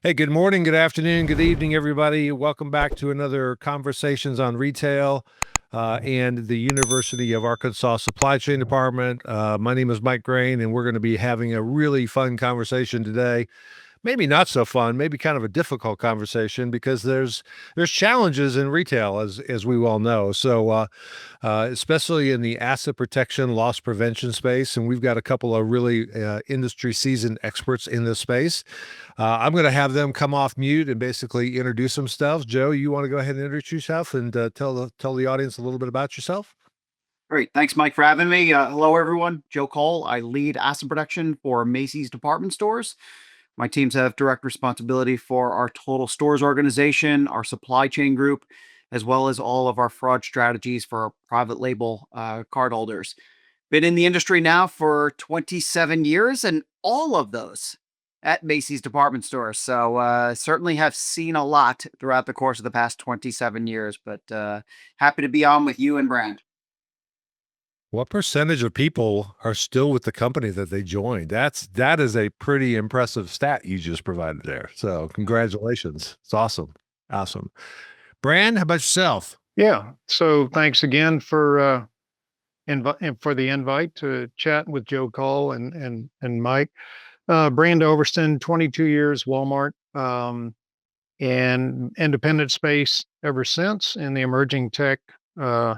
Hey, good morning, good afternoon, good evening, everybody. Welcome back to another Conversations on Retail and the University of Arkansas Supply Chain Department. My name is Mike Graen, and we're going to be having a really fun conversation today. Maybe not so fun, maybe kind of a difficult conversation because there's challenges in retail as we well know. Especially in the asset protection, loss prevention space, and we've got a couple of really industry seasoned experts in this space. I'm going to have them come off mute and basically introduce themselves. Joe, you want to go ahead and introduce yourself and tell the audience a little bit about yourself? Great. Thanks, Mike, for having me. Hello, everyone. Joe Coll. I lead asset protection for Macy's department stores. My teams have direct responsibility for our total stores organization, our supply chain group, as well as all of our fraud strategies for our private label cardholders. Been in the industry now for 27 years, and all of those at Macy's department stores. So certainly have seen a lot throughout the course of the past 27 years, but happy to be on with you and Brand. What percentage of people are still with the company that they joined? That is a pretty impressive stat you just provided there. So congratulations. It's awesome. Awesome. Brand, how about yourself? Yeah. So thanks again for for the invite to chat with Joe Coll and Mike. Brand Elverston, 22 years, Walmart, and independent space ever since in the emerging tech, uh,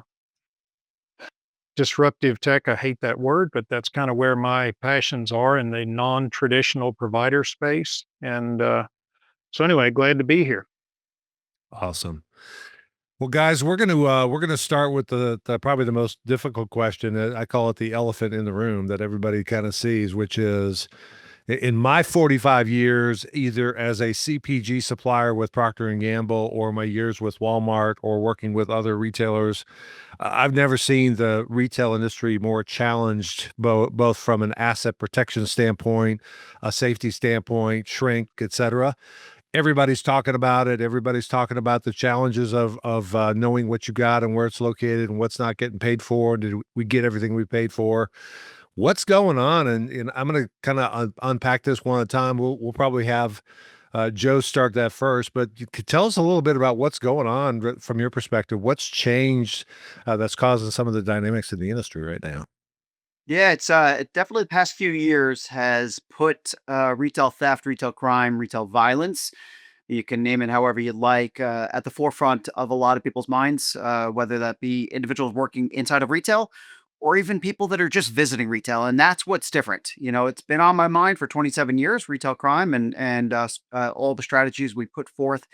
disruptive tech. I hate that word, but that's kind of where my passions are in the non-traditional provider space. And so anyway, glad to be here. Awesome. Well, guys, we're gonna start with the probably the most difficult question. I call it the elephant in the room that everybody kind of sees, which is in my 45 years, either as a CPG supplier with Procter and Gamble, or my years with Walmart, or working with other retailers, I've never seen the retail industry more challenged, both from an asset protection standpoint, a safety standpoint, shrink, et cetera. Everybody's talking about it. Everybody's talking about the challenges of knowing what you got and where it's located and what's not getting paid for. Did we get everything we paid for? What's going on? And I'm going to kind of unpack this one at a time. We'll probably have Joe start that first, but you could tell us a little bit about what's going on from your perspective. What's changed that's causing some of the dynamics in the industry right now? Yeah, it definitely the past few years has put retail theft, retail crime, retail violence. You can name it however you'd like, at the forefront of a lot of people's minds, whether that be individuals working inside of retail or even people that are just visiting retail. And that's what's different. You know, it's been on my mind for 27 years, retail crime and all the strategies we put forth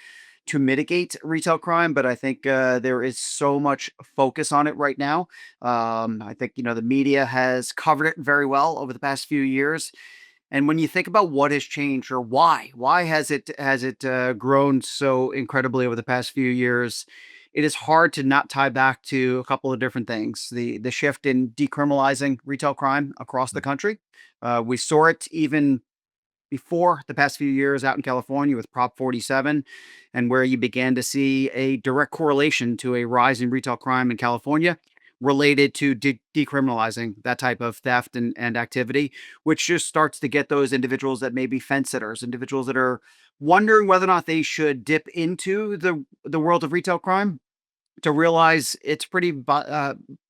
to mitigate retail crime. But I think there is so much focus on it right now. I think, the media has covered it very well over the past few years. And when you think about what has changed or why has it grown so incredibly over the past few years, it is hard to not tie back to a couple of different things. The shift in decriminalizing retail crime across the country. We saw it even before the past few years out in California with Prop 47, and where you began to see a direct correlation to a rise in retail crime in California related to decriminalizing that type of theft and activity, which just starts to get those individuals that may be fence sitters, individuals that are wondering whether or not they should dip into the world of retail crime, to realize it's pretty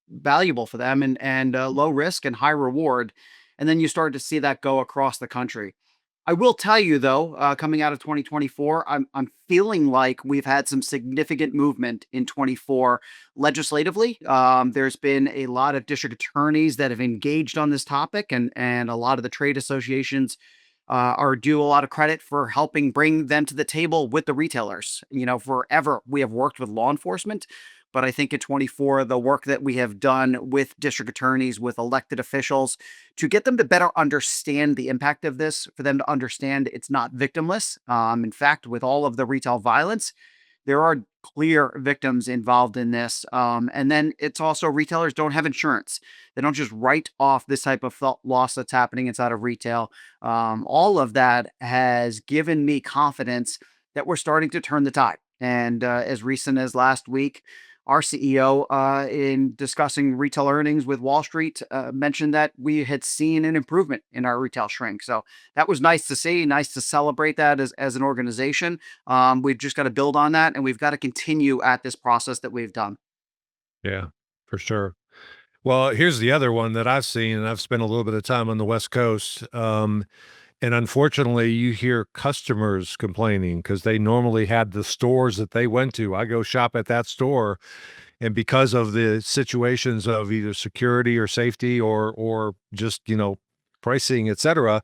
valuable for them and low risk and high reward. And then you start to see that go across the country. I will tell you though, coming out of 2024, I'm feeling like we've had some significant movement in 24 legislatively. There's been a lot of district attorneys that have engaged on this topic, and a lot of the trade associations are due a lot of credit for helping bring them to the table with the retailers. You know, forever we have worked with law enforcement, but I think in 24, the work that we have done with district attorneys, with elected officials, to get them to better understand the impact of this, for them to understand it's not victimless. In fact, with all of the retail violence, there are clear victims involved in this. And then it's also retailers don't have insurance. They don't just write off this type of loss that's happening inside of retail. All of that has given me confidence that we're starting to turn the tide. And as recent as last week, our CEO, in discussing retail earnings with Wall Street, mentioned that we had seen an improvement in our retail shrink. So that was nice to see, nice to celebrate that as an organization. We've just got to build on that, and we've got to continue at this process that we've done. Yeah, for sure. Well, here's the other one that I've seen, and I've spent a little bit of time on the West Coast. And unfortunately, you hear customers complaining because they normally had the stores that they went to. I go shop at that store, and because of the situations of either security or safety or just pricing, et cetera,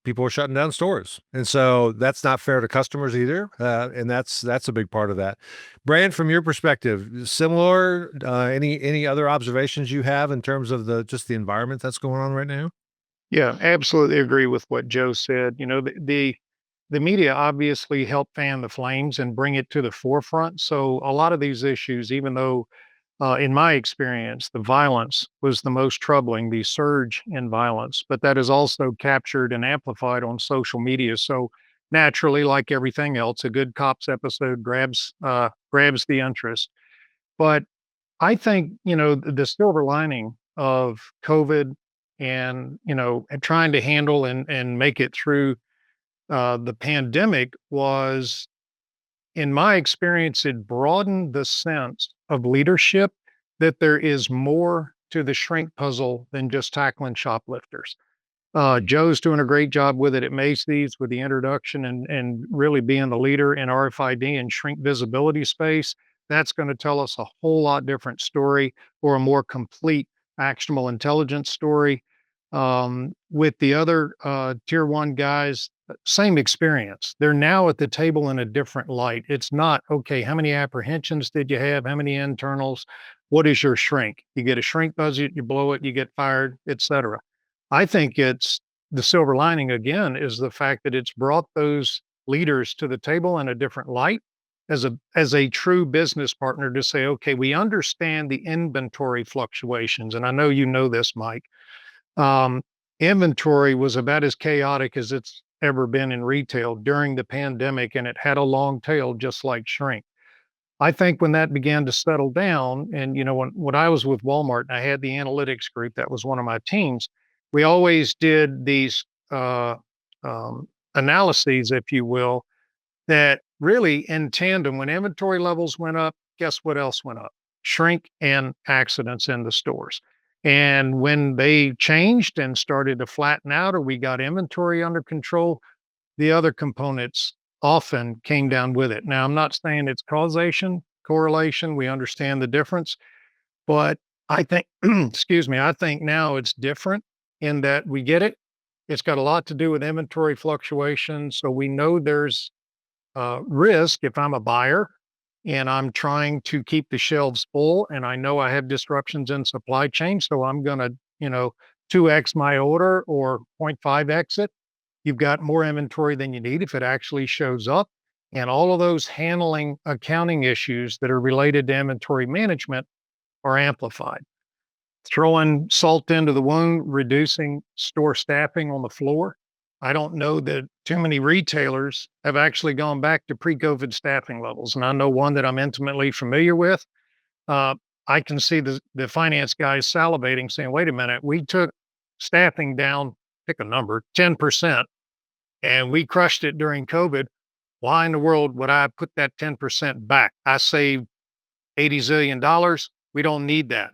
people are shutting down stores, and so that's not fair to customers either. And that's a big part of that. Brand, from your perspective, similar. Any other observations you have in terms of the environment that's going on right now? Yeah, absolutely agree with what Joe said. The media obviously helped fan the flames and bring it to the forefront. So a lot of these issues, even though in my experience, the violence was the most troubling, the surge in violence, but that is also captured and amplified on social media. So naturally, like everything else, a good cops episode grabs the interest. But I think, the silver lining of COVID and trying to handle and make it through the pandemic was, in my experience, it broadened the sense of leadership that there is more to the shrink puzzle than just tackling shoplifters. Joe's doing a great job with it at Macy's with the introduction and really being the leader in RFID and shrink visibility space. That's going to tell us a whole lot different story, or a more complete actionable intelligence story. With the other tier one guys, same experience. They're now at the table in a different light. It's not, okay, how many apprehensions did you have? How many internals? What is your shrink? You get a shrink budget, you blow it, you get fired, etc. I think it's the silver lining again is the fact that it's brought those leaders to the table in a different light as a true business partner to say, okay, we understand the inventory fluctuations. And I know you know this, Mike. Um, Inventory was about as chaotic as it's ever been in retail during the pandemic, and it had a long tail, just like shrink. I think when that began to settle down, and when I was with Walmart and I had the analytics group, that was one of my teams. We always did these analyses, if you will, that really in tandem, when inventory levels went up, guess what else went up? Shrink and accidents in the stores. And when they changed and started to flatten out, or we got inventory under control, the other components often came down with it. Now, I'm not saying it's causation, correlation. We understand the difference, but I think, excuse me, I think now it's different in that we get it. It's got a lot to do with inventory fluctuation. So we know there's risk if I'm a buyer and I'm trying to keep the shelves full and I know I have disruptions in supply chain. So I'm going to, 2x my order or 0.5x it. You've got more inventory than you need if it actually shows up. And all of those handling accounting issues that are related to inventory management are amplified. Throwing salt into the wound, reducing store staffing on the floor. I don't know that too many retailers have actually gone back to pre-COVID staffing levels. And I know one that I'm intimately familiar with. I can see the finance guys salivating, saying, wait a minute, we took staffing down, pick a number, 10%, and we crushed it during COVID. Why in the world would I put that 10% back? I saved $80 zillion. We don't need that,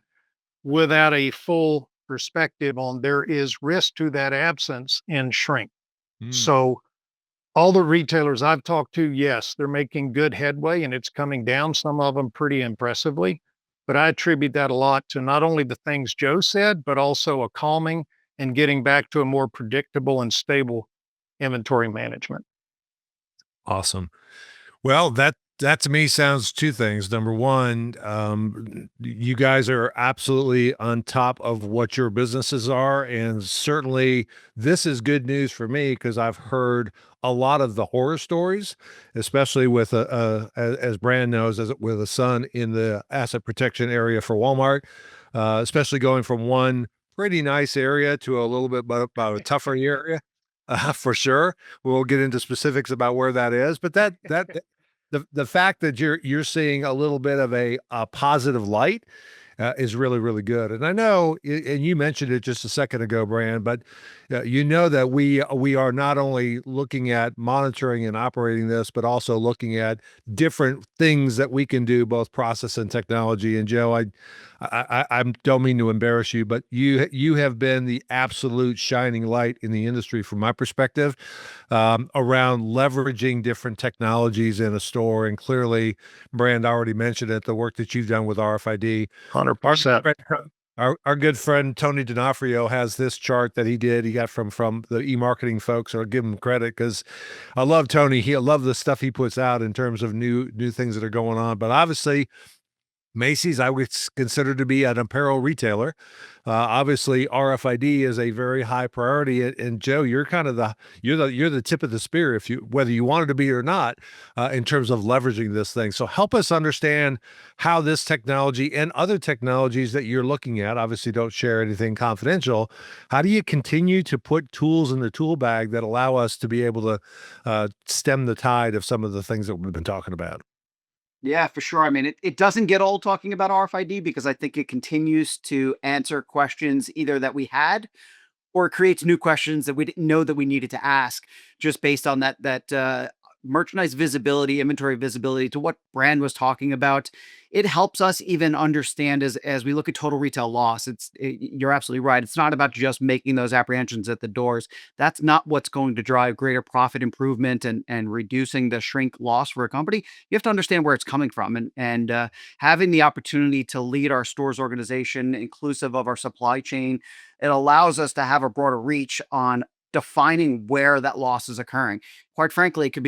without a full perspective on there is risk to that absence in shrink. Mm. So all the retailers I've talked to, yes, they're making good headway and it's coming down, some of them pretty impressively. But I attribute that a lot to not only the things Joe said, but also a calming and getting back to a more predictable and stable inventory management. Awesome. Well, that to me sounds two things. Number one, you guys are absolutely on top of what your businesses are, and certainly this is good news for me because I've heard a lot of the horror stories, especially with as Brand knows, with a son in the asset protection area for Walmart, especially going from one pretty nice area to a little bit about a tougher area. For sure. We'll get into specifics about where that is, but that the fact that you're seeing a little bit of a positive light is really, really good. And I know, and you mentioned it just a second ago, Brand, but you know that we are not only looking at monitoring and operating this, but also looking at different things that we can do, both process and technology. And Joe, I don't mean to embarrass you, but you have been the absolute shining light in the industry from my perspective, around leveraging different technologies in a store. And clearly, Brand already mentioned it, the work that you've done with RFID. Our good 100%. friend, our good friend Tony D'Onofrio has this chart that he got from the e-marketing folks. I'll give him credit because I love Tony. I love the stuff he puts out in terms of new things that are going on. But obviously, Macy's, I would consider to be an apparel retailer. Obviously, RFID is a very high priority, and Joe, you're kind of you're the tip of the spear, if you whether you wanted to be or not, in terms of leveraging this thing. So help us understand how this technology and other technologies that you're looking at. Obviously, don't share anything confidential. How do you continue to put tools in the tool bag that allow us to be able to stem the tide of some of the things that we've been talking about? Yeah, for sure. I mean, it doesn't get old talking about RFID because I think it continues to answer questions either that we had or it creates new questions that we didn't know that we needed to ask just based on that merchandise visibility, inventory visibility to what Brand was talking about. It helps us even understand as we look at total retail loss. You're absolutely right. It's not about just making those apprehensions at the doors. That's not what's going to drive greater profit improvement and reducing the shrink loss for a company. You have to understand where it's coming from, and having the opportunity to lead our stores organization, inclusive of our supply chain, it allows us to have a broader reach on defining where that loss is occurring. Quite frankly, it could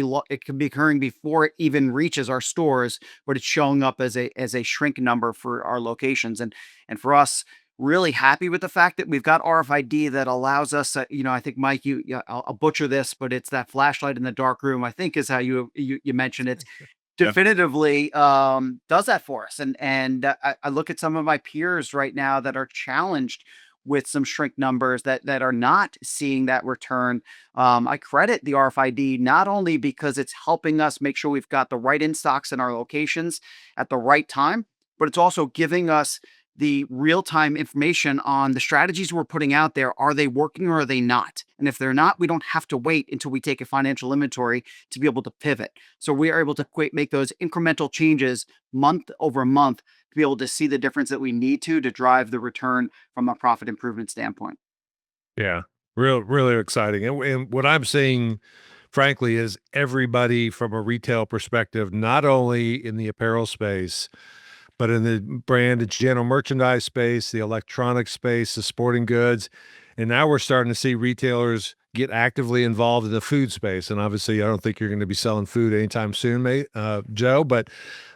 be occurring before it even reaches our stores, but it's showing up as a shrink number for our locations. And for us, really happy with the fact that we've got RFID that allows us. I think Mike, I'll butcher this, but it's that flashlight in the dark room. I think is how you mentioned it. Yeah. Definitively does that for us, and I look at some of my peers right now that are challenged with some shrink numbers that are not seeing that return. I credit the RFID not only because it's helping us make sure we've got the right in stocks in our locations at the right time, but it's also giving us the real time information on the strategies we're putting out there. Are they working or are they not? And if they're not, we don't have to wait until we take a financial inventory to be able to pivot. So we are able to make those incremental changes month over month to be able to see the difference that we need to drive the return from a profit improvement standpoint. Yeah, really exciting. And what I'm seeing, frankly, is everybody from a retail perspective, not only in the apparel space, but in the brand and general merchandise space, the electronic space, the sporting goods. And now we're starting to see retailers get actively involved in the food space. And obviously, I don't think you're going to be selling food anytime soon, Joe, but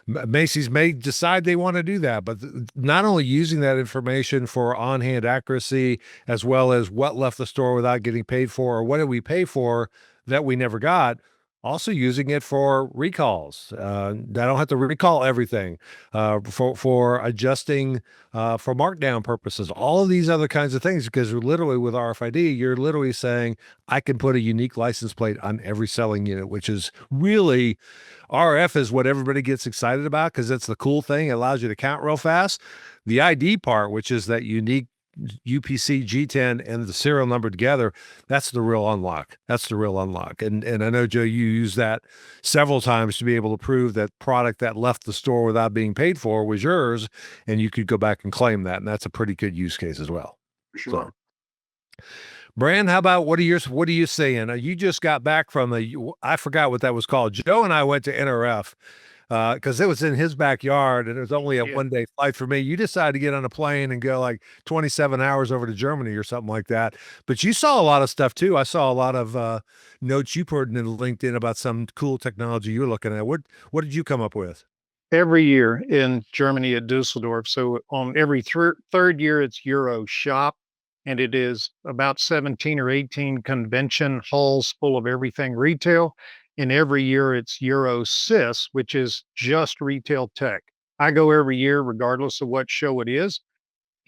Macy's may decide they want to do that. But not only using that information for on hand accuracy, as well as what left the store without getting paid for, or what did we pay for that we never got. Also using it for recalls. I don't have to recall everything, for adjusting, for markdown purposes, all of these other kinds of things, because literally with RFID, you're literally saying, I can put a unique license plate on every selling unit, which is really, RF is what everybody gets excited about because it's the cool thing. It allows you to count real fast. The ID part, which is that unique UPC G10 and the serial number together, that's the real unlock. That's the real unlock. And I know, Joe, you use that several times to be able to prove that product that left the store without being paid for was yours, and you could go back and claim that. And that's a pretty good use case as well. For So, sure. Brand, how about what are you saying? You just got back from I forgot what that was called. Joe and I went to NRF because it was in his backyard and it was only a Yeah. 1 day flight for me. You decided to get on a plane and go like 27 hours over to Germany or something like that. But you saw a lot of stuff too. I saw a lot of notes you put in LinkedIn about some cool technology you were looking at. What did you come up with? Every year in Germany at Dusseldorf. So on every third year, it's Euro Shop, and it is about 17 or 18 convention halls full of everything retail. And every year it's Euro Sys, which is just retail tech. I go every year, regardless of what show it is.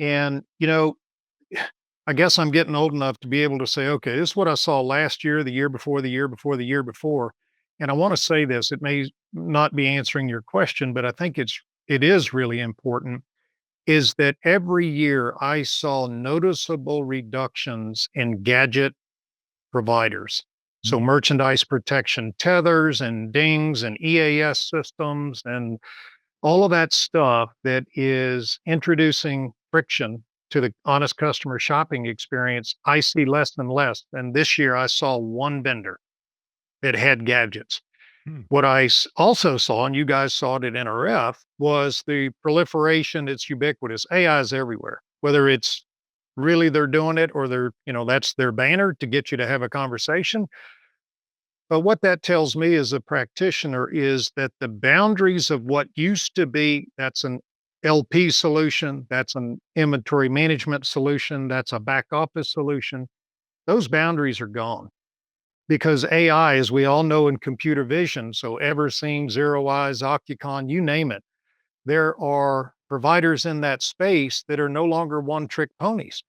And, I guess I'm getting old enough to be able to say, okay, this is what I saw last year, the year before, the year before, the year before. and I want to say this, it may not be answering your question, but I think it is really important, is that every year I saw noticeable reductions in gadget providers. So merchandise protection tethers and dings and EAS systems and all of that stuff that is introducing friction to the honest customer shopping experience, I see less and less. And this year I saw one vendor that had gadgets. Hmm. What I also saw, and you guys saw it at NRF, was the proliferation. It's ubiquitous. AI is everywhere, whether it's really they're doing it or that's their banner to get you to have a conversation. But what that tells me as a practitioner is that the boundaries of what used to be, that's an LP solution, that's an inventory management solution, that's a back office solution, those boundaries are gone because AI, as we all know in computer vision, so Everseen, Zero Eyes, Ocucon, you name it, there are providers in that space that are no longer one trick ponies.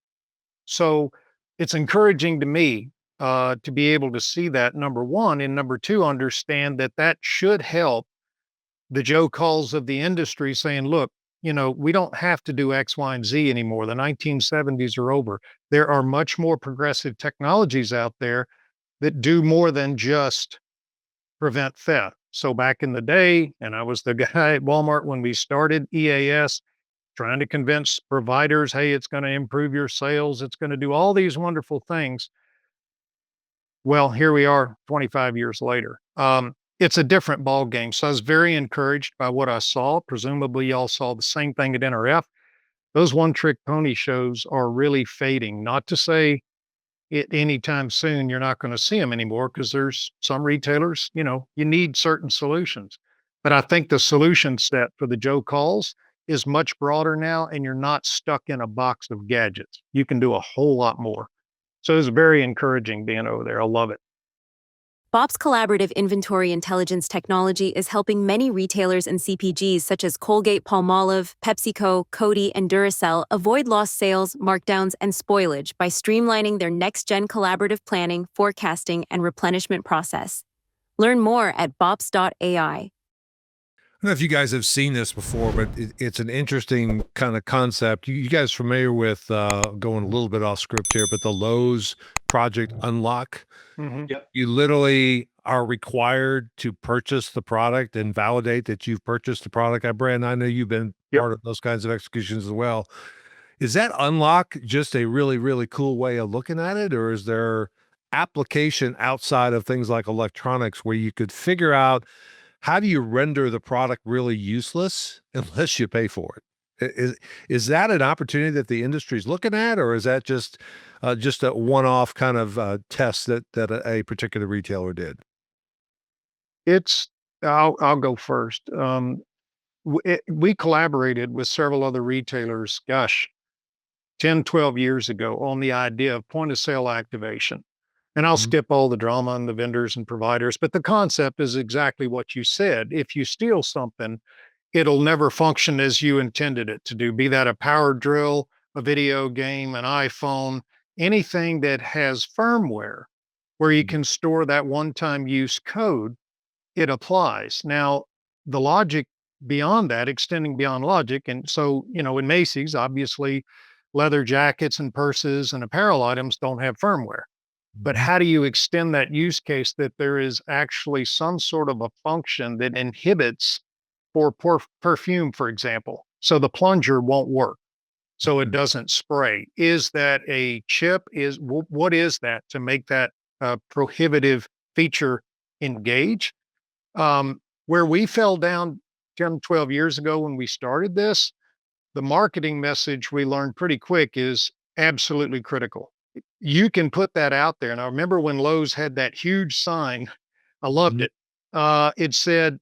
So it's encouraging to me to be able to see that, number one, and number two, understand that that should help the Joe Colls of the industry saying, look, we don't have to do X, Y, and Z anymore. The 1970s are over. There are much more progressive technologies out there that do more than just prevent theft. So back in the day, and I was the guy at Walmart when we started EAS, trying to convince providers, hey, it's going to improve your sales. It's going to do all these wonderful things. Well, here we are 25 years later. It's a different ball game. So I was very encouraged by what I saw. Presumably y'all saw the same thing at NRF. Those one trick pony shows are really fading. Not to say it anytime soon you're not going to see them anymore, because there's some retailers, you need certain solutions. But I think the solution set for the Joe Calls is much broader now, and you're not stuck in a box of gadgets. You can do a whole lot more. So it's very encouraging being over there. I love it. BOP's collaborative inventory intelligence technology is helping many retailers and CPGs such as Colgate, Palmolive, PepsiCo, Coty, and Duracell avoid lost sales, markdowns, and spoilage by streamlining their next-gen collaborative planning, forecasting, and replenishment process. Learn more at bops.ai. I don't know if you guys have seen this before, but it's an interesting kind of concept. You guys familiar with going a little bit off script here, but the Lowe's Project Unlock? Mhm. Yep. You literally are required to purchase the product and validate that you've purchased the product. Brand, I know you've been Yep. part of those kinds of executions as well. Is that unlock just a really, really cool way of looking at it? Or is there application outside of things like electronics where you could figure out how do you render the product really useless unless you pay for it? Is that an opportunity that the industry is looking at, or is that just a one-off kind of test that a particular retailer did? I'll go first. We collaborated with several other retailers, gosh, 10, 12 years ago on the idea of point of sale activation. And I'll Mhm. skip all the drama and the vendors and providers, but the concept is exactly what you said. If you steal something, it'll never function as you intended it to do, be that a power drill, a video game, an iPhone, anything that has firmware where you Mhm. can store that one-time use code, it applies. Now, the logic beyond that, extending beyond logic, and so, in Macy's, obviously, leather jackets and purses and apparel items don't have firmware. But Mhm. how do you extend that use case that there is actually some sort of a function that inhibits for perfume, for example, so the plunger won't work, so it Mhm. doesn't spray? Is that a chip? What is that to make that prohibitive feature engage? Where we fell down 10, 12 years ago when we started this, the marketing message we learned pretty quick is absolutely critical. You can put that out there. And I remember when Lowe's had that huge sign, I loved Mhm. it. It said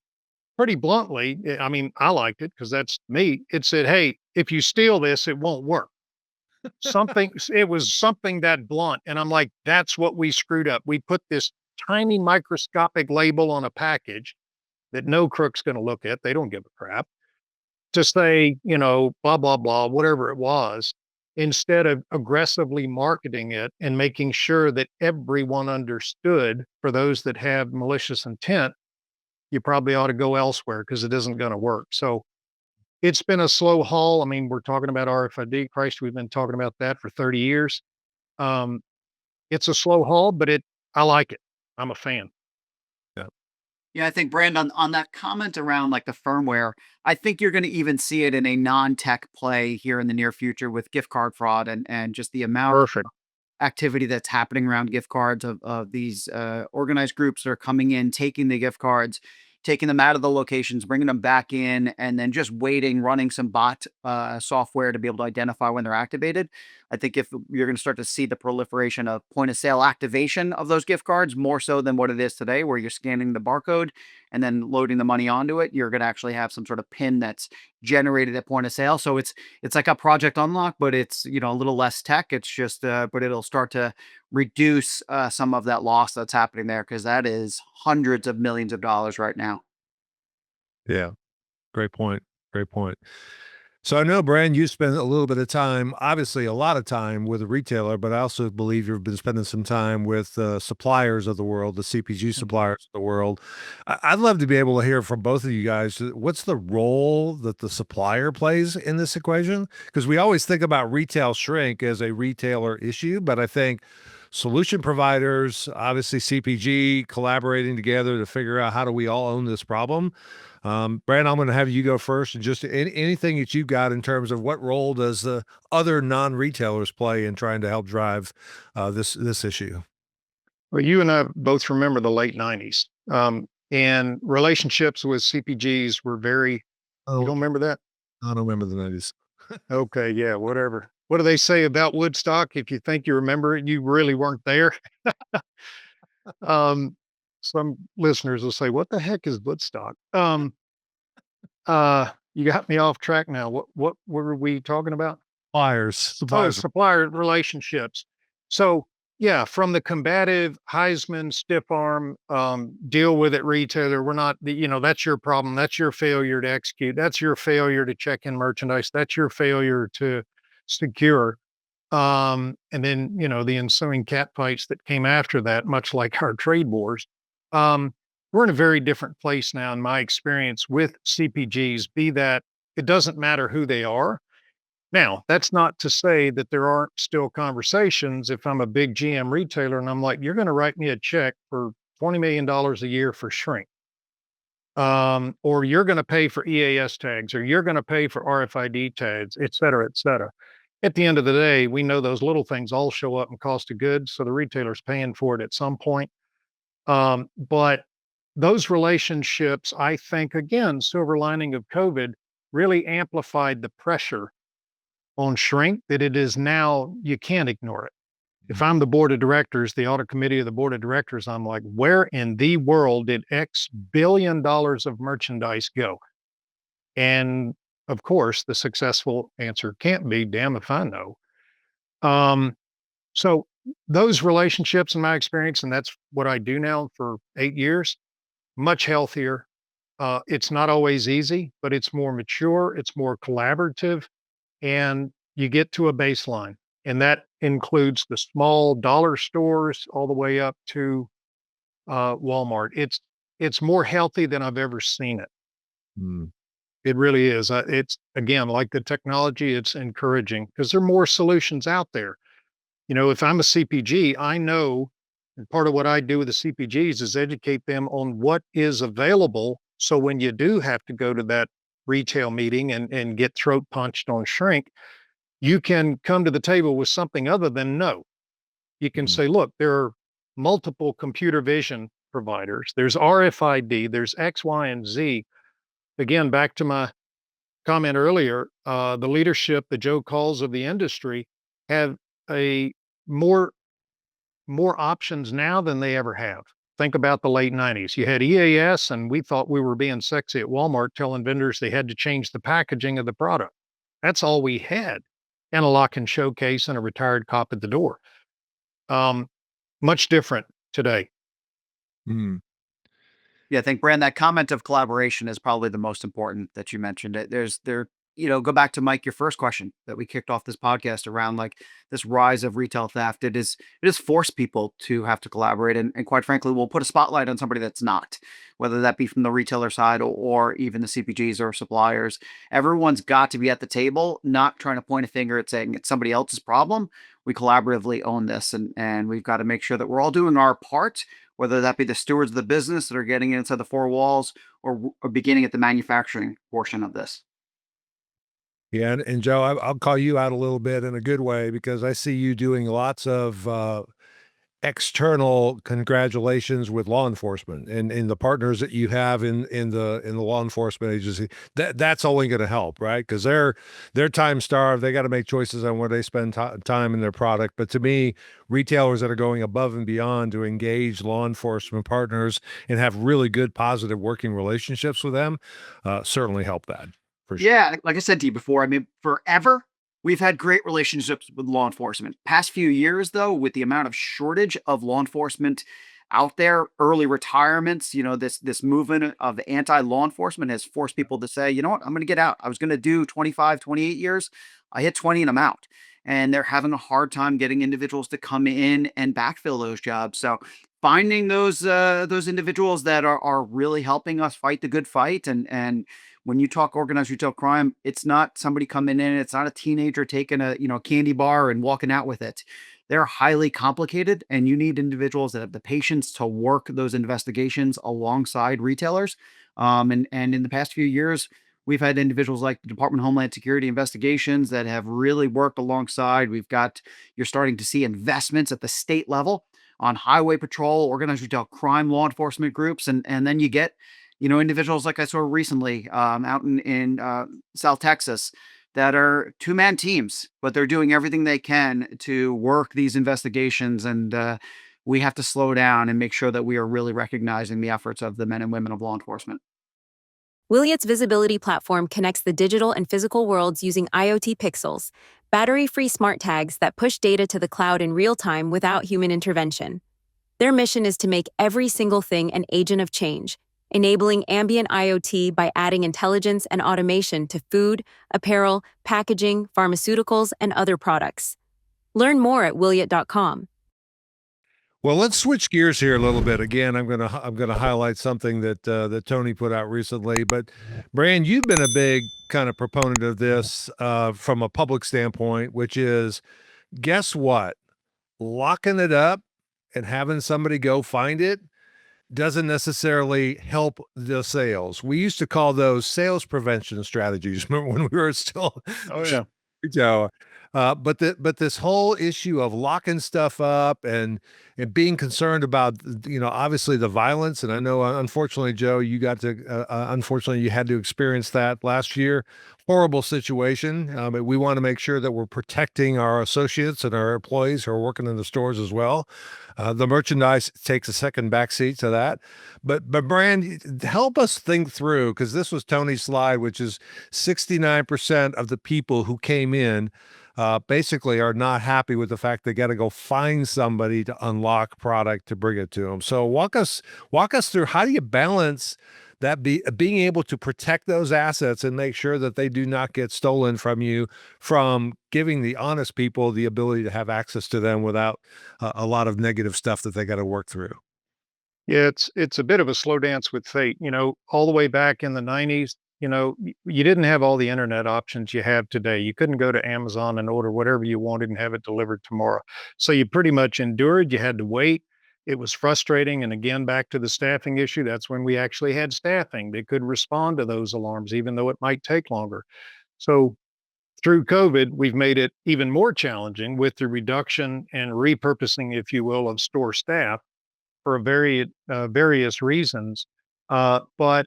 pretty bluntly, I mean, I liked it because that's me. It said, hey, if you steal this, it won't work. It was something that blunt. And I'm like, that's what we screwed up. We put this tiny microscopic label on a package that no crook's going to look at. They don't give a crap to say, blah, blah, blah, whatever it was. instead of aggressively marketing it and making sure that everyone understood. For those that have malicious intent, you probably ought to go elsewhere because it isn't going to work. So it's been a slow haul. I mean, we're talking about RFID. Christ, we've been talking about that for 30 years. Um, it's a slow haul, but I like it. I'm a fan. Yeah. Yeah, I think Brand on that comment around like the firmware, I think you're going to even see it in a non-tech play here in the near future with gift card fraud and just the amount Perfect. activity that's happening around gift cards of these organized groups that are coming in, taking the gift cards, taking them out of the locations, bringing them back in, and then just waiting, running some bot software to be able to identify when they're activated. I think if you're going to start to see the proliferation of point of sale activation of those gift cards more so than what it is today, where you're scanning the barcode and then loading the money onto it, you're going to actually have some sort of pin that's generated at point of sale. So it's like a project unlock, but it's, you know, a little less tech. It's just, but it'll start to reduce some of that loss that's happening there because that is hundreds of millions of dollars right now. Yeah. Great point. Great point. So I know, Brand, you spent a little bit of time, obviously a lot of time with a retailer, but I also believe you've been spending some time with suppliers of the world, the CPG suppliers of the world. I'd love to be able to hear from both of you guys. What's the role that the supplier plays in this equation? Because we always think about retail shrink as a retailer issue, but I think solution providers, obviously CPG, collaborating together to figure out how do we all own this problem. Brand, I'm going to have you go first, and just anything that you've got in terms of what role does the other non-retailers play in trying to help drive this issue? Well, you and I both remember the late 90s. And relationships with CPGs were very, you Oh, don't remember that? I don't remember the 90s. Okay, yeah, whatever. What do they say about Woodstock? If you think you remember it, you really weren't there. Um, some listeners will say, "What the heck is Woodstock?" You got me off track now. What were we talking about? Suppliers, Oh, suppliers. supplier relationships. So yeah, from the combative Heisman stiff arm, deal with it retailer. We're not, you know, that's your problem. That's your failure to execute. That's your failure to check in merchandise. That's your failure to secure. And then, you know, the ensuing catfights that came after that, much like our trade wars. Um, we're in a very different place now, in my experience with CPGs, be that it doesn't matter who they are. Now, that's not to say that there aren't still conversations. If I'm a big GM retailer and I'm like, you're going to write me a check for $20 million a year for shrink, or you're going to pay for EAS tags, or you're going to pay for RFID tags, et cetera, et cetera. At the end of the day, we know those little things all show up in cost of goods. So the retailer's paying for it at some point. But those relationships, I think, again, silver lining of COVID really amplified the pressure on shrink that it is now, you can't ignore it. If I'm the board of directors, the audit committee of the board of directors, I'm like, where in the world did X billion dollars of merchandise go? And of course, the successful answer can't be, damn if I know. Um, so those relationships, in my experience, and that's what I do now for 8 years, much healthier. It's not always easy, but it's more mature, it's more collaborative, and you get to a baseline. And that includes the small dollar stores all the way up to Walmart. It's more healthy than I've ever seen it. Mm. It really is. It's again like the technology. It's encouraging because there are more solutions out there. You know, if I'm a CPG, I know, and part of what I do with the CPGs is educate them on what is available. So when you do have to go to that retail meeting and get throat punched on shrink, you can come to the table with something other than no. You can Mhm. say, look, there are multiple computer vision providers. There's RFID, there's X, Y, and Z. Again, back to my comment earlier, the leadership, the Joe Colls of the industry have a more more options now than they ever have. Think about the late 90s. You had EAS, and we thought we were being sexy at Walmart telling vendors they had to change the packaging of the product. That's all we had. And a lock and showcase and a retired cop at the door. Um, much different today. Mm. Yeah, I think Brand, that comment of collaboration is probably the most important that you mentioned. There go back to Mike, your first question that we kicked off this podcast around like this rise of retail theft. It has forced people to have to collaborate. And quite frankly, we'll put a spotlight on somebody that's not, whether that be from the retailer side or even the CPGs or suppliers. Everyone's got to be at the table, not trying to point a finger at saying it's somebody else's problem. We collaboratively own this, and we've got to make sure that we're all doing our part, whether that be the stewards of the business that are getting inside the four walls or beginning at the manufacturing portion of this. Yeah, and Joe, I'll call you out a little bit in a good way because I see you doing lots of external congratulations with law enforcement and the partners that you have in the law enforcement agency. That's only going to help, right? Because they're time starved. They got to make choices on where they spend time in their product. But to me, retailers that are going above and beyond to engage law enforcement partners and have really good, positive working relationships with them certainly help that for sure. Yeah, like I said to you before, I mean, forever we've had great relationships with law enforcement. Past few years, though, with the amount of shortage of law enforcement out there, early retirements, this movement of anti-law enforcement has forced people to say, you know what, I'm going to get out. I was going to do 25, 28 years. I hit 20 and I'm out. And they're having a hard time getting individuals to come in and backfill those jobs. So finding those individuals that are really helping us fight the good fight and when you talk organized retail crime, it's not somebody coming in, it's not a teenager taking a, candy bar and walking out with it. They're highly complicated and you need individuals that have the patience to work those investigations alongside retailers. And in the past few years, we've had individuals like the Department of Homeland Security investigations that have really worked alongside. You're starting to see investments at the state level on highway patrol, organized retail crime, law enforcement groups. And then you get individuals like I saw recently out in South Texas that are two-man teams, but they're doing everything they can to work these investigations. And we have to slow down and make sure that we are really recognizing the efforts of the men and women of law enforcement. Wiliot's visibility platform connects the digital and physical worlds using IoT pixels, battery-free smart tags that push data to the cloud in real time without human intervention. Their mission is to make every single thing an agent of change, enabling ambient IoT by adding intelligence and automation to food, apparel, packaging, pharmaceuticals, and other products. Learn more at Wiliot.com. Well, let's switch gears here a little bit. Again, I'm gonna highlight something that Tony put out recently. But Brand, you've been a big kind of proponent of this from a public standpoint, which is guess what? Locking it up and having somebody go find it doesn't necessarily help the sales. We used to call those sales prevention strategies. Remember when we were still Oh yeah. so, but this whole issue of locking stuff up and being concerned about obviously the violence, and I know unfortunately Joe, you got to unfortunately you had to experience that last year. Horrible situation. But we want to make sure that we're protecting our associates and our employees who are working in the stores as well. The merchandise takes a second backseat to that. But Brand, help us think through, because this was Tony's slide, which is 69% of the people who came in basically are not happy with the fact they got to go find somebody to unlock product to bring it to them. So walk us through, how do you balance that being able to protect those assets and make sure that they do not get stolen from you, from giving the honest people the ability to have access to them without a lot of negative stuff that they got to work through. Yeah, it's a bit of a slow dance with fate. All the way back in the 90s, you didn't have all the internet options you have today. You couldn't go to Amazon and order whatever you wanted and have it delivered tomorrow. So you pretty much endured. You had to wait. It was frustrating. And again, back to the staffing issue, that's when we actually had staffing that could respond to those alarms, even though it might take longer. So through COVID, we've made it even more challenging with the reduction and repurposing, if you will, of store staff for various reasons. But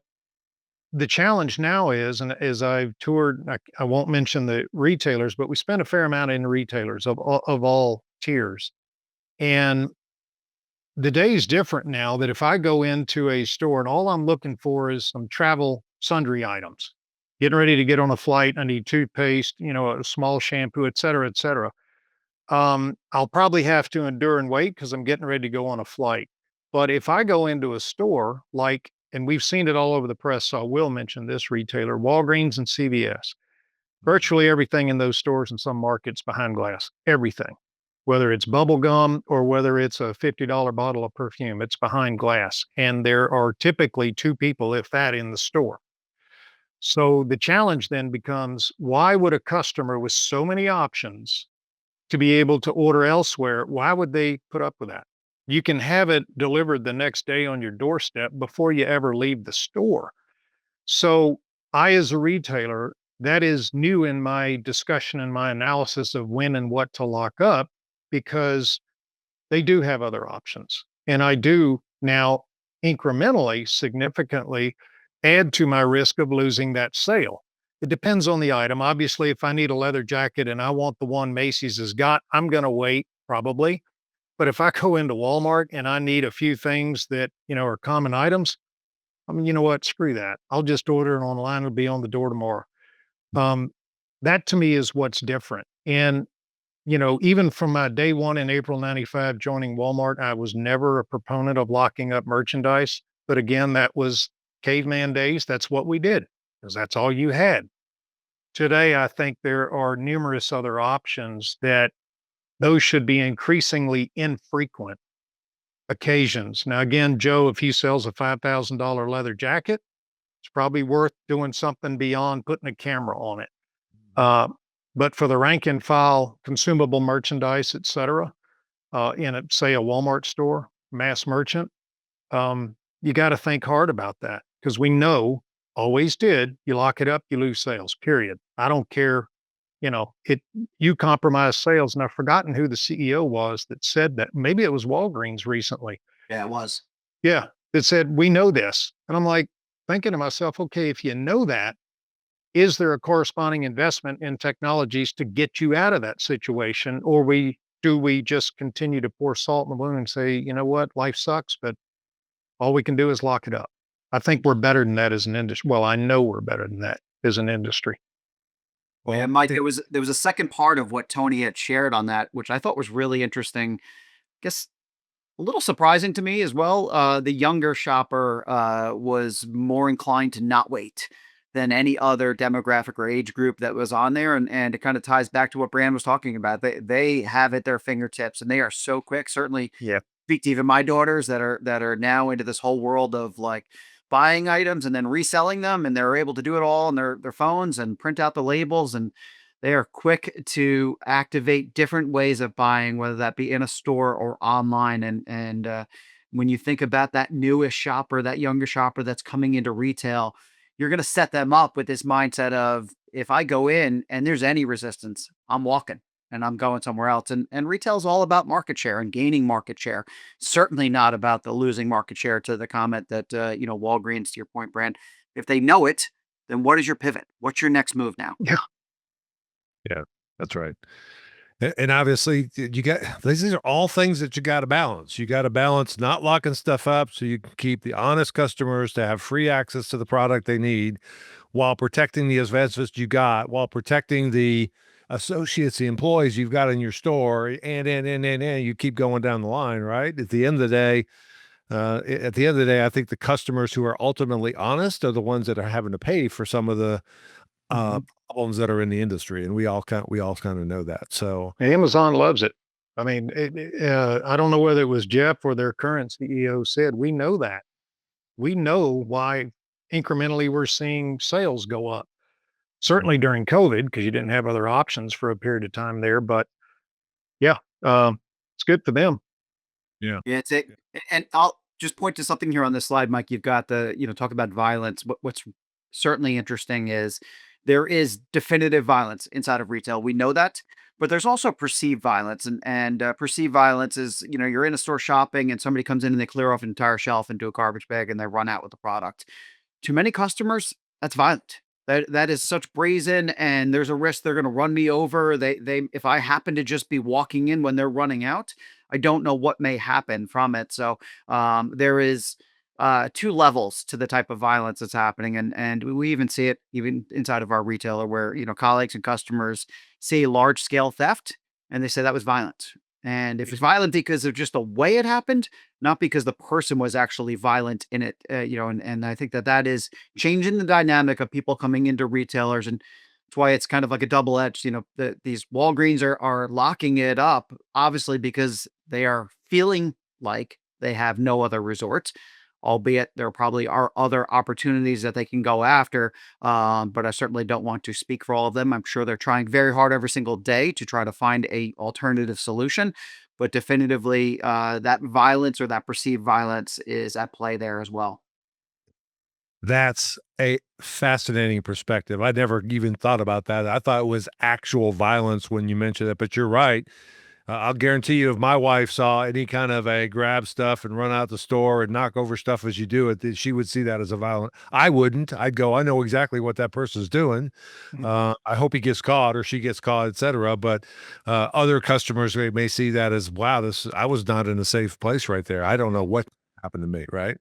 the challenge now is, and as I've toured, I won't mention the retailers, but we spend a fair amount in retailers of all tiers. And the day is different now that if I go into a store and all I'm looking for is some travel sundry items, getting ready to get on a flight, I need toothpaste, a small shampoo, et cetera, et cetera. I'll probably have to endure and wait because I'm getting ready to go on a flight. But if I go into a store and we've seen it all over the press, so I will mention this retailer, Walgreens and CVS. Virtually everything in those stores in some markets behind glass, everything, whether it's bubble gum or whether it's a $50 bottle of perfume, it's behind glass. And there are typically two people, if that, in the store. So the challenge then becomes, why would a customer with so many options to be able to order elsewhere, why would they put up with that? You can have it delivered the next day on your doorstep before you ever leave the store. So I, as a retailer, that is new in my discussion and my analysis of when and what to lock up, because they do have other options. And I do now incrementally, significantly add to my risk of losing that sale. It depends on the item. Obviously, if I need a leather jacket and I want the one Macy's has got, I'm going to wait probably. But if I go into Walmart and I need a few things that, are common items, I mean, you know what? Screw that. I'll just order it online. It'll be on the door tomorrow. Um, that to me is what's different. And even from my day one in April 95 joining Walmart, I was never a proponent of locking up merchandise. But again, that was caveman days. That's what we did because that's all you had. Today, I think there are numerous other options that those should be increasingly infrequent occasions. Now, again, Joe, if he sells a $5,000 leather jacket, it's probably worth doing something beyond putting a camera on it. But for the rank and file consumable merchandise, et cetera, in say a Walmart store, mass merchant, you got to think hard about that because we know, always did, you lock it up, you lose sales, period. I don't care, you compromise sales. And I've forgotten who the CEO was that said that. Maybe it was Walgreens recently. Yeah, it was. Yeah, that said, we know this. And I'm like thinking to myself, okay, if you know that, is there a corresponding investment in technologies to get you out of that situation? Or do we just continue to pour salt in the wound and say, you know what, life sucks, but all we can do is lock it up? I think we're better than that as an industry. Well, I know we're better than that as an industry. Well, and Mike, there was a second part of what Tony had shared on that, which I thought was really interesting. I guess a little surprising to me as well. The younger shopper was more inclined to not wait than any other demographic or age group that was on there. And it kind of ties back to what Brand was talking about. They have at their fingertips and they are so quick. Certainly Yeah. speak to even my daughters that are now into this whole world of like buying items and then reselling them. And they're able to do it all on their phones and print out the labels. And they are quick to activate different ways of buying, whether that be in a store or online. And when you think about that newest shopper, that younger shopper that's coming into retail, you're going to set them up with this mindset of, if I go in and there's any resistance, I'm walking and I'm going somewhere else. And retail is all about market share and gaining market share. Certainly not about the losing market share, to the comment that, Walgreens, to your point, Brand, if they know it, then what is your pivot? What's your next move now? Yeah. Yeah, that's right. And obviously, you got these are all things that you got to balance. You got to balance not locking stuff up so you can keep the honest customers to have free access to the product they need, while protecting the investments you got, while protecting the associates, the employees you've got in your store, and you keep going down the line, right? At the end of the day, I think the customers who are ultimately honest are the ones that are having to pay for some of the problems that are in the industry, and we all kind of know that. So Amazon loves it. I mean, I don't know whether it was Jeff or their current CEO said, we know that. We know why incrementally we're seeing sales go up. Certainly during COVID, because you didn't have other options for a period of time there. But yeah, it's good for them. Yeah, it's it. And I'll just point to something here on this slide, Mike. You've got talk about violence. What's certainly interesting is there is definitive violence inside of retail. We know that, but there's also perceived violence, and perceived violence is, you're in a store shopping and somebody comes in and they clear off an entire shelf into a garbage bag and they run out with the product. To many customers, that's violent. That is such brazen, and there's a risk they're going to run me over. They if I happen to just be walking in when they're running out, I don't know what may happen from it. So there is two levels to the type of violence that's happening, and we even see it even inside of our retailer, where colleagues and customers see large scale theft and they say that was violent. And if it's violent because of just the way it happened, not because the person was actually violent in it, and I think that is changing the dynamic of people coming into retailers. And That's why it's kind of like a double edged. These Walgreens are locking it up, obviously, because they are feeling like they have no other resorts, albeit there probably are other opportunities that they can go after. But I certainly don't want to speak for all of them. I'm sure they're trying very hard every single day to try to find a alternative solution. But definitively, that violence or that perceived violence is at play there as well. That's a fascinating perspective. I never even thought about that. I thought it was actual violence when you mentioned it, but you're right. I'll guarantee you, if my wife saw any kind of a grab stuff and run out the store and knock over stuff as you do it, that she would see that as a violent. I wouldn't. I'd go, I know exactly what that person's doing. I hope he gets caught or she gets caught, etc. But other customers may see that as, wow, this I was not in a safe place right there. I don't know what happened to me, right?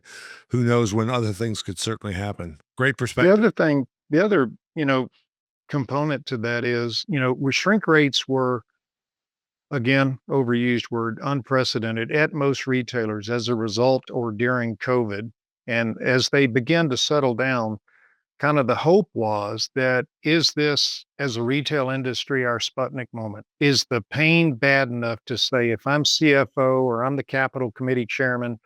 Who knows when other things could certainly happen. Great The perspective. other thing, the other, component to that is, where shrink rates were, again, overused word, unprecedented at most retailers as a result or during COVID. And as they begin to settle down, kind of the hope was that, is this, as a retail industry, our Sputnik moment? Is the pain bad enough to say, if I'm CFO or I'm the capital committee chairman,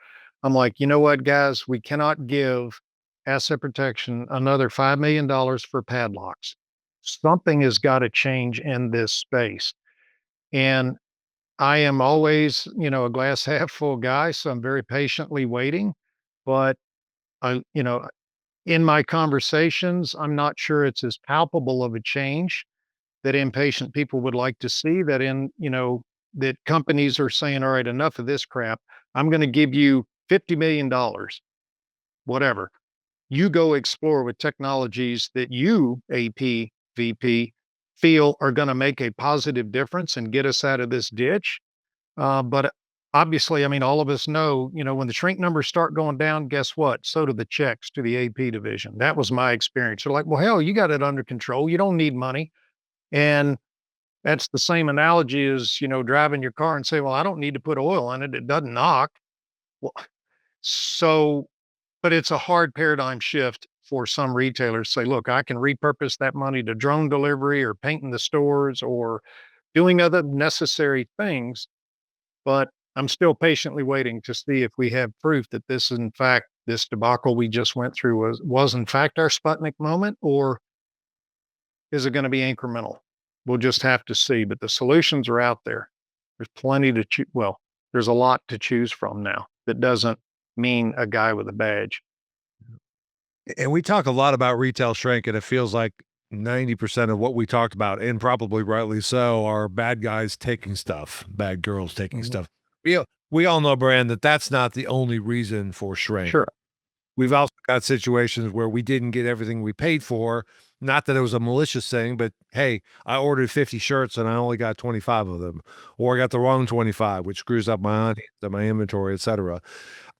I'm like, you know what, guys, we cannot give asset protection another $5 million for padlocks. Something has got to change in this space. And I am always, a glass half full guy, so I'm very patiently waiting. But I, in my conversations, I'm not sure it's as palpable of a change that impatient people would like to see. That companies are saying, all right, enough of this crap. I'm going to give you $50 million, whatever. You go explore with technologies that you, AP, VP, feel are going to make a positive difference and get us out of this ditch. But obviously, I mean, all of us know, when the shrink numbers start going down, guess what? So do the checks to the AP division. That was my experience. They're like, well, hell, you got it under control. You don't need money. And that's the same analogy as, driving your car and say, well, I don't need to put oil in it. It doesn't knock. Well, so, but it's a hard paradigm shift for some retailers to say, look, I can repurpose that money to drone delivery or painting the stores or doing other necessary things. But I'm still patiently waiting to see if we have proof that this debacle we just went through was in fact our Sputnik moment, or is it going to be incremental? We'll just have to see. But the solutions are out there. There's plenty to choose. Well, there's a lot to choose from now. That doesn't mean a guy with a badge. And we talk a lot about retail shrink, and it feels like 90% of what we talked about, and probably rightly so, are bad guys taking stuff, bad girls taking Mhm. stuff. We all know, Brand, that that's not the only reason for shrink. Sure. We've also got situations where we didn't get everything we paid for. Not that it was a malicious thing, but hey, I ordered 50 shirts and I only got 25 of them, or I got the wrong 25, which screws up my audience and my inventory, etc.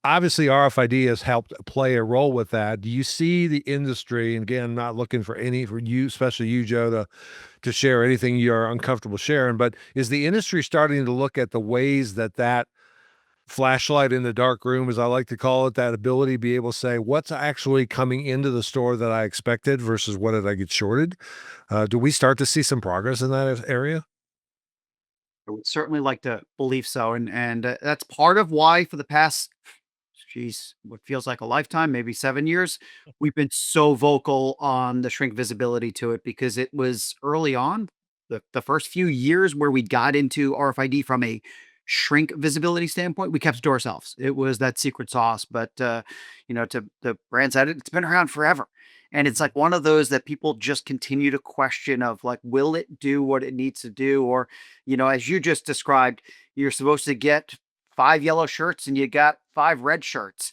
Obviously, RFID has helped play a role with that. Do you see the industry, and again, not looking for any for you, especially you, Joe, to share anything you're uncomfortable sharing, but is the industry starting to look at the ways that that flashlight in the dark room, as I like to call it, that ability to be able to say what's actually coming into the store that I expected versus what did I get shorted? Do we start to see some progress in that area? I would certainly like to believe so, and that's part of why for the past, geez, what feels like a lifetime, maybe 7 years, we've been so vocal on the shrink visibility to it because it was early on, the first few years where we got into RFID from a shrink visibility standpoint, we kept it to ourselves. It was that secret sauce, but to the brand said it, it's been around forever. And it's like one of those that people just continue to question of like, will it do what it needs to do? Or, as you just described, you're supposed to get 5 yellow shirts and you got 5 red shirts.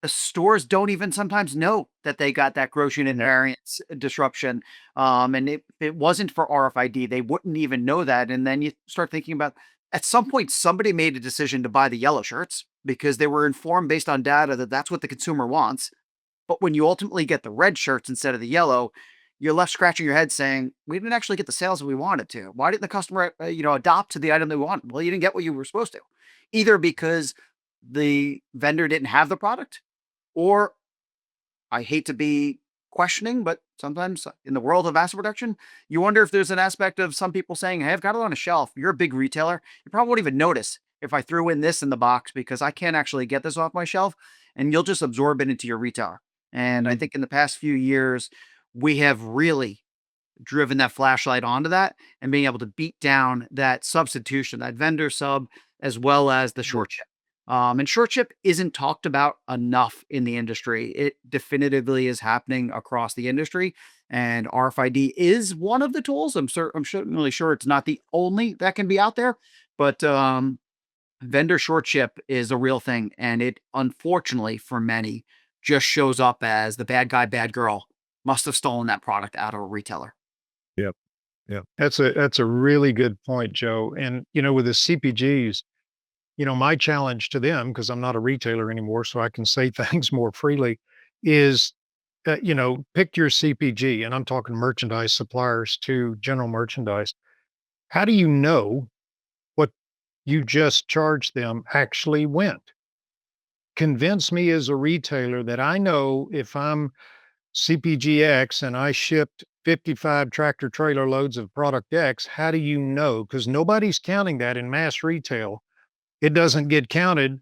The stores don't even sometimes know that they got that grocery invariance disruption. And if it wasn't for RFID, they wouldn't even know that. And then you start thinking about at some point, somebody made a decision to buy the yellow shirts because they were informed based on data that that's what the consumer wants. But when you ultimately get the red shirts instead of the yellow, you're left scratching your head saying, we didn't actually get the sales that we wanted to. Why didn't the customer, adopt to the item they wanted? Well, you didn't get what you were supposed to, either because the vendor didn't have the product, or I hate to be questioning, but sometimes in the world of asset protection, you wonder if there's an aspect of some people saying, "Hey, I've got it on a shelf. You're a big retailer. You probably won't even notice if I threw in this in the box because I can't actually get this off my shelf, and you'll just absorb it into your retailer." And I Mm. think in the past few years, we have really driven that flashlight onto that and being able to beat down that substitution, that vendor sub, as well as the Yeah. short chip. And short chip isn't talked about enough in the industry. It definitively is happening across the industry, and RFID is one of the tools. I'm certainly sure it's not the only that can be out there, but vendor short chip is a real thing, and it unfortunately for many just shows up as the bad guy, bad girl must have stolen that product out of a retailer. Yep. Yep. That's a really good point, Joe. And with the CPGs, my challenge to them, because I'm not a retailer anymore, so I can say things more freely, is pick your CPG, and I'm talking merchandise suppliers to general merchandise. How do you know what you just charged them actually went? Convince me as a retailer that I know if I'm CPG X and I shipped 55 tractor trailer loads of product X, how do you know? Because nobody's counting that in mass retail. It doesn't get counted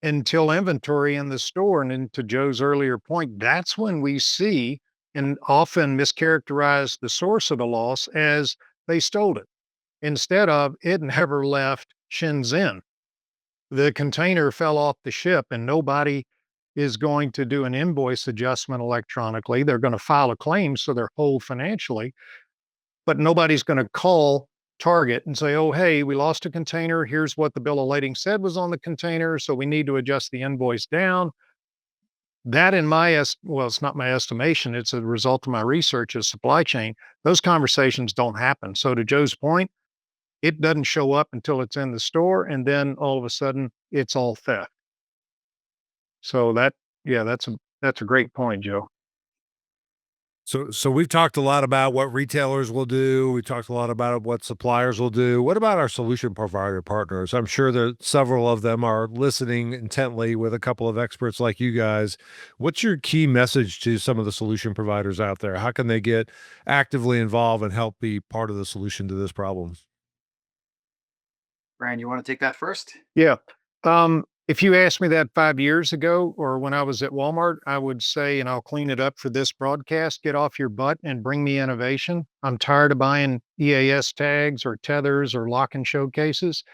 until inventory in the store. And then to Joe's earlier point, that's when we see and often mischaracterize the source of the loss as they stole it instead of it never left Shenzhen. The container fell off the ship and nobody is going to do an invoice adjustment electronically. They're going to file a claim so they're whole financially, but nobody's going to call Target and say, "Oh, hey, we lost a container. Here's what the bill of lading said was on the container. So we need to adjust the invoice down." That in well, it's not my estimation. It's a result of my research as supply chain. Those conversations don't happen. So to Joe's point, it doesn't show up until it's in the store. And then all of a sudden it's all theft. So yeah, that's a great point, Joe. So we've talked a lot about what retailers will do. We talked a lot about what suppliers will do. What about our solution provider partners? I'm sure that several of them are listening intently with a couple of experts like you guys. What's your key message to some of the solution providers out there? How can they get actively involved and help be part of the solution to this problem? Brian, you want to take that first? Yeah. If you asked me that 5 years ago or when I was at Walmart, I would say, and I'll clean it up for this broadcast, get off your butt and bring me innovation. I'm tired of buying EAS tags or tethers or lock and show cases.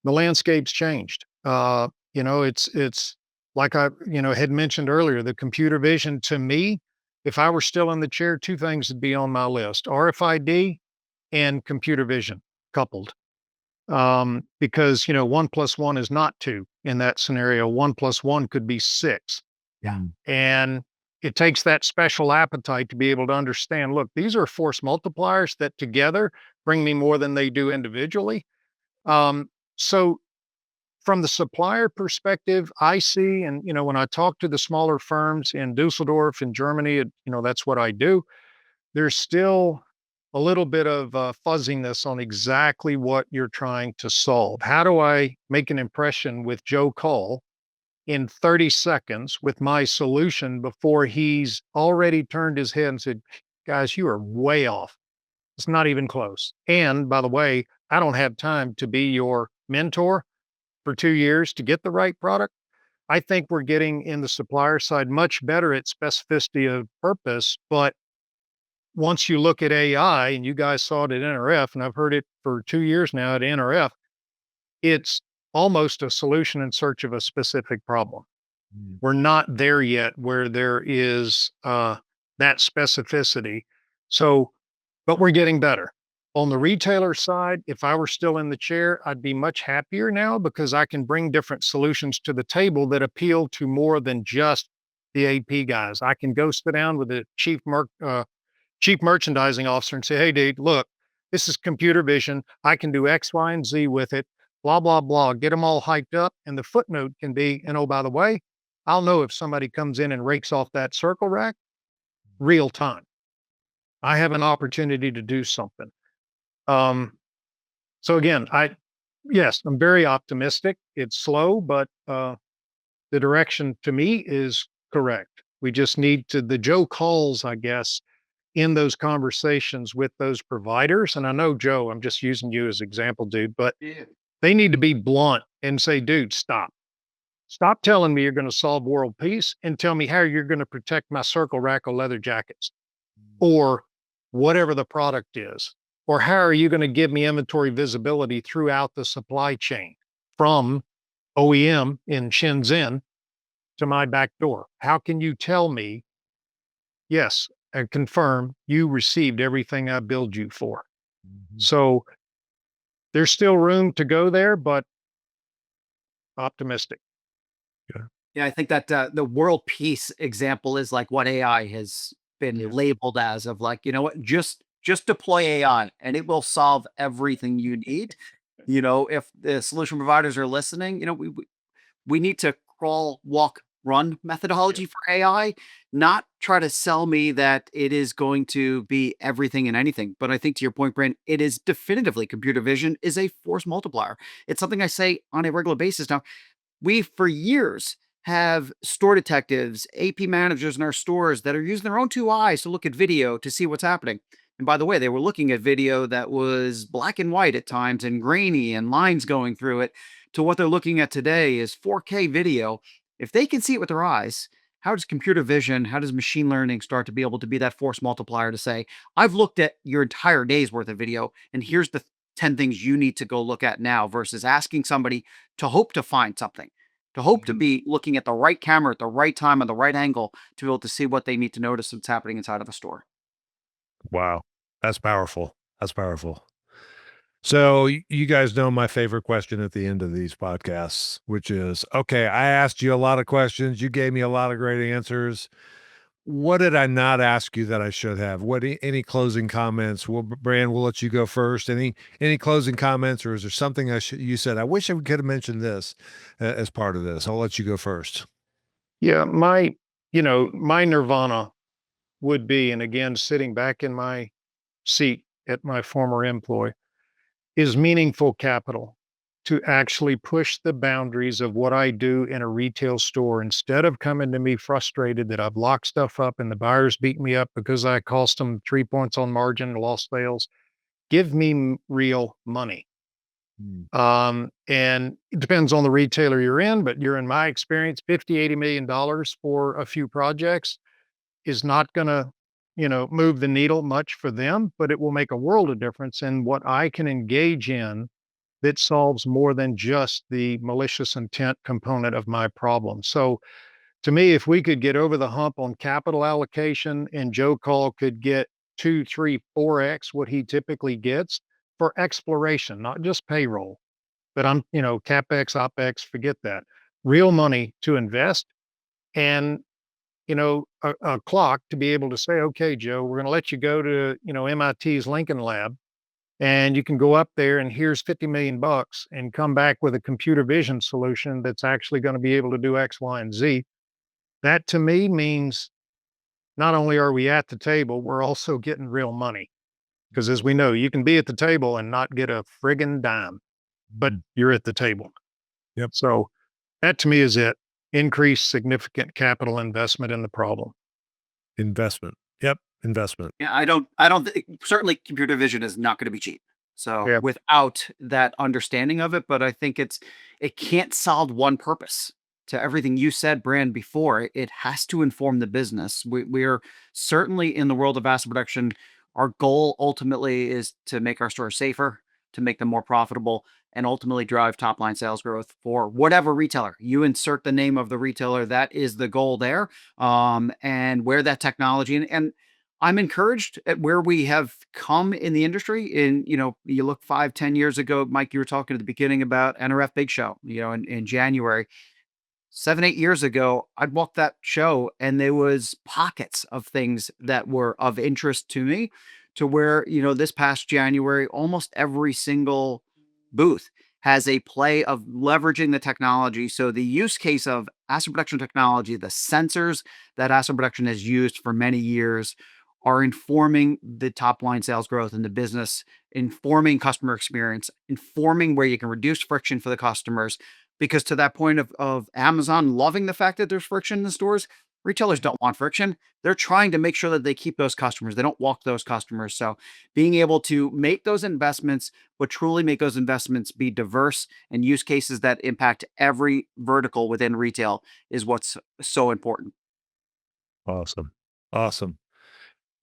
The landscape's changed. It's like I, had mentioned earlier, the computer vision to me, if I were still in the chair, two things would be on my list: RFID and computer vision coupled. Because 1 + 1 is not 2 in that scenario. 1 + 1 could be 6. Yeah. And it takes that special appetite to be able to understand, look, these are force multipliers that together bring me more than they do individually. So from the supplier perspective, I see, and when I talk to the smaller firms in Dusseldorf in Germany, that's what I do. There's still a little bit of fuzziness on exactly what you're trying to solve. How do I make an impression with Joe Coll in 30 seconds with my solution before he's already turned his head and said, "Guys, you are way off. It's not even close. And by the way, I don't have time to be your mentor for 2 years to get the right product." I think we're getting in the supplier side much better at specificity of purpose, but once you look at AI, and you guys saw it at NRF, and I've heard it for 2 years now at NRF, it's almost a solution in search of a specific problem. Mm. We're not there yet where there is that specificity. So, but we're getting better. On the retailer side, if I were still in the chair, I'd be much happier now because I can bring different solutions to the table that appeal to more than just the AP guys. I can go sit down with the chief merchandising officer and say, "Hey, dude, look, this is computer vision. I can do X, Y, and Z with it, blah, blah, blah." Get them all hyped up. And the footnote can be, and oh, by the way, I'll know if somebody comes in and rakes off that circle rack real time. I have an opportunity to do something. Um, so again, yes, I'm very optimistic. It's slow, but the direction to me is correct. We just need to, the Joe Colls, I guess, in those conversations with those providers. And I know, Joe, I'm just using you as example, dude, but Yeah. they need to be blunt and say, dude, stop. Stop telling me you're going to solve world peace and tell me how you're going to protect my circle rack of leather jackets or whatever the product is. Or how are you going to give me inventory visibility throughout the supply chain from OEM in Shenzhen to my back door? How can you tell me, yes, and confirm you received everything I billed you for? Mhm. So there's still room to go there, but optimistic. Yeah, I think that the world peace example is like what AI has been Yeah. labeled as of like, you know what, just deploy AI and it will solve everything you need. You know, if the solution providers are listening, you know, we need to crawl, walk, run Yeah. methodology for AI, not try to sell me that it is going to be everything and anything. But I think to your point, Brand, it is definitively computer vision is a force multiplier. It's something I say on a regular basis now. We, for years, have store detectives, AP managers in our stores that are using their own two eyes to look at video to see what's happening. And by the way, they were looking at video that was black and white at times and grainy and lines going through it to what they're looking at today is 4K video. If they can see it with their eyes, how does computer vision, how does machine learning start to be able to be that force multiplier to say, I've looked at your entire day's worth of video, and here's the 10 things you need to go look at now versus asking somebody to hope to find something, to hope to Mhm. be looking at the right camera at the right time, at the right angle to be able to see what they need to notice what's happening inside of a store. Wow. That's powerful. That's powerful. So you guys know my favorite question at the end of these podcasts, which is, okay, I asked you a lot of questions. You gave me a lot of great answers. What did I not ask you that I should have? Any closing comments? Well, Brand, we'll let you go first. Any closing comments, or is there something you said? I wish I could have mentioned this as part of this. I'll let you go first. Yeah, my nirvana would be, and again, sitting back in my seat at my former employ, is meaningful capital to actually push the boundaries of what I do in a retail store instead of coming to me frustrated that I've locked stuff up and the buyers beat me up because I cost them 3 points on margin and lost sales. Give me real money. Mm. And it depends on the retailer you're in, but you're in my experience, 50, $80 million for a few projects is not going to, move the needle much for them, but it will make a world of difference in what I can engage in that solves more than just the malicious intent component of my problem. So to me, if we could get over the hump on capital allocation and Joe Coll could get two, three, 4x what he typically gets for exploration, not just payroll, but CapEx, OpEx, forget that. Real money to invest and a clock to be able to say, okay, Joe, we're going to let you go to, MIT's Lincoln Lab and you can go up there and here's 50 million bucks and come back with a computer vision solution that's actually going to be able to do X, Y, and Z. That to me means not only are we at the table, we're also getting real money. Because as we know, you can be at the table and not get a friggin' dime, but Mm. you're at the table. Yep. So that to me is it. Increase significant capital investment in the problem. Investment. Yep. Investment. Yeah, I don't think certainly computer vision is not going to be cheap. So Yeah. without that understanding of it, but I think it can't solve one purpose. To everything you said, Brand, before, it has to inform the business. We're certainly in the world of asset production. Our goal ultimately is to make our stores safer, to make them more profitable, and ultimately drive top line sales growth for whatever retailer. You insert the name of the retailer, that is the goal there. And where that technology and I'm encouraged at where we have come in the industry. In you look 5, 10 years ago, Mike, you were talking at the beginning about NRF Big Show, in January. 7, 8 years ago, I'd walk that show and there was pockets of things that were of interest to me to where, this past January, almost every single booth has a play of leveraging the technology. So the use case of asset production technology, the sensors that asset production has used for many years are informing the top line sales growth in the business, informing customer experience, informing where you can reduce friction for the customers, because to that point of Amazon loving the fact that there's friction in the stores, Retailers don't want friction. They're trying to make sure that they keep those customers. They don't walk those customers. So being able to make those investments, but truly make those investments be diverse and use cases that impact every vertical within retail is what's so important. Awesome. Awesome.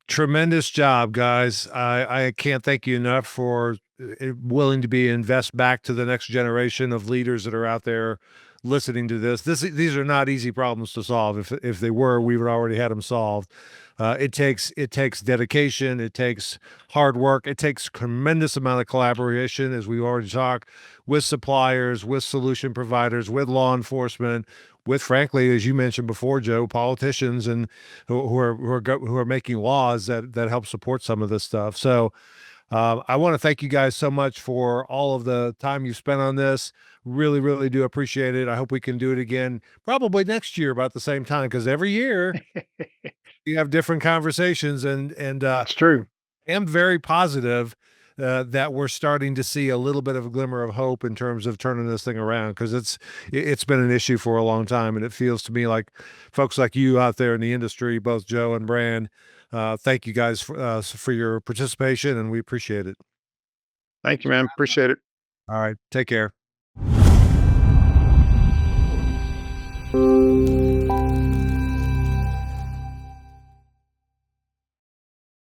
Tremendous job, guys. I can't thank you enough for willing to be invest back to the next generation of leaders that are out there listening to this. These are not easy problems to solve. If they were, we would already had them solved. It takes dedication. It takes hard work. It takes tremendous amount of collaboration, as we already talked, with suppliers, with solution providers, with law enforcement, with, frankly, as you mentioned before, Joe, politicians and who are making laws that help support some of this stuff. So I want to thank you guys so much for all of the time you spent on this. Really, really do appreciate it. I hope we can do it again, probably next year about the same time, because every year you have different conversations, and That's true. am very positive that we're starting to see a little bit of a glimmer of hope in terms of turning this thing around, because it's been an issue for a long time, and it feels to me like folks like you out there in the industry, both Joe and Brand, thank you guys for your participation, and we appreciate it. Thank you, man. Appreciate it. All right, take care.